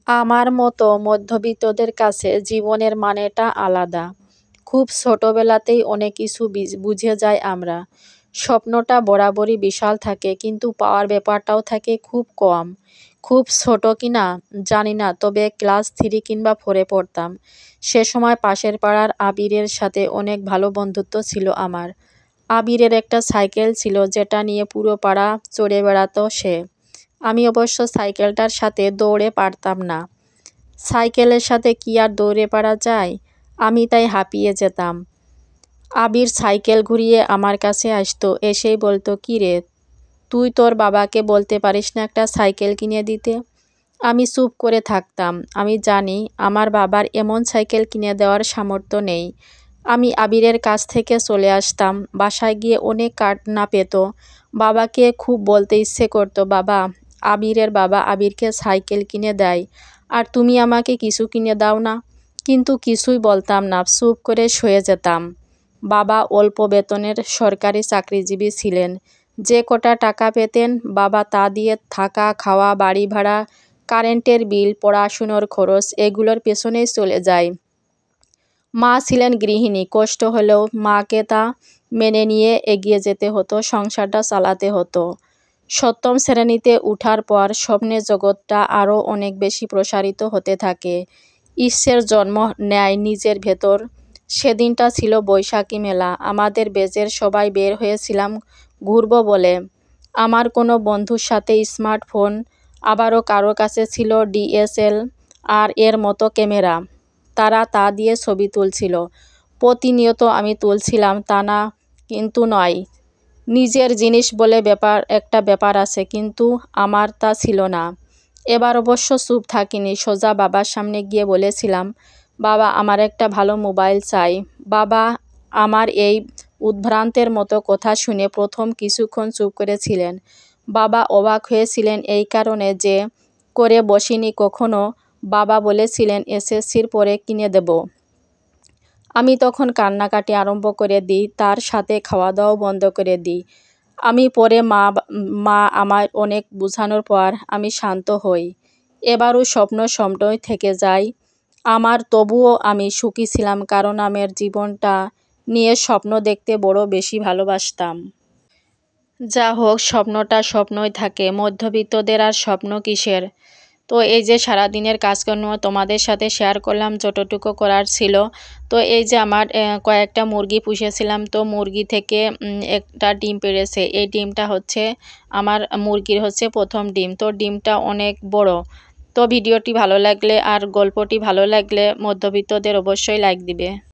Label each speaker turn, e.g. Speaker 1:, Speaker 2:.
Speaker 1: আমার মতো মধ্যবিত্তদের কাছে জীবনের মানেটা আলাদা। খুব ছোটবেলাতেই অনেক কিছু বুঝে যাই আমরা। স্বপ্নটা বরাবরই বিশাল থাকে, কিন্তু পাওয়ার ব্যাপারটাও থাকে খুব কম। খুব ছোট কিনা জানি না, তবে ক্লাস 3 কিংবা 4-এ পড়তাম। সে সময় পাশের পাড়ার আবিরের সাথে অনেক ভালো বন্ধুত্ব ছিল আমার। আবিরের একটা সাইকেল ছিল, যেটা নিয়ে পুরো পাড়া চড়ে বেড়াতো সে। আমি অবশ্য সাইকেলটার সাথে দৌড়ে পারতাম না। সাইকেলের সাথে কি আর দৌড়ে পারা যায়? আমি তাই হাঁপিয়ে যেতাম। আবির সাইকেল ঘুরিয়ে আমার কাছে আসতো, এসেই বলতো, "কী রে, তুই তোর বাবাকে বলতে পারিস না একটা সাইকেল কিনে দিতে?" আমি চুপ করে থাকতাম। আমি জানি আমার বাবার এমন সাইকেল কিনে দেওয়ার সামর্থ্য নেই। আমি আবিরের কাছ থেকে চলে আসতাম। বাসায় গিয়ে অনেক কান্না পেত। বাবাকে খুব বলতে ইচ্ছে করতো, "বাবা, আবিরের বাবা আবিরকে সাইকেল কিনে দেয়, আর তুমি আমাকে কিছু কিনে দাও না।" কিন্তু কিছুই বলতাম না, চুপ করে সয়ে যেতাম। বাবা অল্প বেতনের সরকারি চাকরিজীবী ছিলেন। যে কটা টাকা পেতেন, বাবা তা দিয়ে থাকা, খাওয়া, বাড়ি ভাড়া, কারেন্টের বিল, পড়াশুনোর খরচ এগুলোর পেছনেই চলে যায়। মা ছিলেন গৃহিণী। কষ্ট হলেও মাকে তা মেনে নিয়ে এগিয়ে যেতে হতো, সংসারটা চালাতে হতো। সপ্তম শ্রেণীতে উঠার পর স্বপ্নের জগৎটা আরও অনেক বেশি প্রসারিত হতে থাকে। ঈশ্বর জন্ম নেয় নিজের ভেতর। সেদিনটা ছিল বৈশাখী মেলা। আমাদের ব্যাচের সবাই বের হয়েছিলাম ঘুরব বলে। আমার কোনো বন্ধুর সাথে স্মার্টফোন, আবারও কারো কাছে ছিল DSLR এর মতো ক্যামেরা। তারা তা দিয়ে ছবি তুলছিল। প্রতিনিয়ত আমি তুলছিলাম, তা না কিন্তু নয়। নিজের জিনিস বলে একটা ব্যাপার আছে, কিন্তু আমার তা ছিল না। এবার অবশ্য চুপ থাকিনি, সোজা বাবার সামনে গিয়ে বলেছিলাম, "বাবা, আমার একটা ভালো মোবাইল চাই।" বাবা আমার এই উদ্ভ্রান্তের মতো কথা শুনে প্রথম কিছুক্ষণ চুপ করেছিলেন। বাবা অবাক হয়েছিলেন এই কারণে যে করে বসিনি কখনো। বাবা বলেছিলেন, "SSCর পরে কিনে দেব।" আমি তখন কান্নাকাটি আরম্ভ করে দিই, তার সাথে খাওয়া দাওয়াও বন্ধ করে দিই। আমি পরে মা আমায় অনেক বোঝানোর পর আমি শান্ত হই। এবারও স্বপ্ন স্বপ্নই থেকে যায় আমার, তবুও আমি সুখী ছিলাম, কারণ আমার জীবনটা নিয়ে স্বপ্ন দেখতে বড় বেশি ভালোবাসতাম। যা হোক, স্বপ্নটা স্বপ্নই থাকে। মধ্যবিত্তদের আর স্বপ্ন কিসের? তো এই যে সারাদিনের কাজকর্ম তোমাদের সাথে শেয়ার করলাম, যতটুকু করার ছিল। তো এই যে আমার কয়েকটা মুরগি পুষেছিলাম, তো মুরগি থেকে একটা ডিম পেড়েছে। এই ডিমটা হচ্ছে আমার মুরগির প্রথম ডিম। তো ডিমটা অনেক বড়। তো ভিডিওটি ভালো লাগলে আর গল্পটি ভালো লাগলে মধ্যবিত্তদের অবশ্যই লাইক দিবে।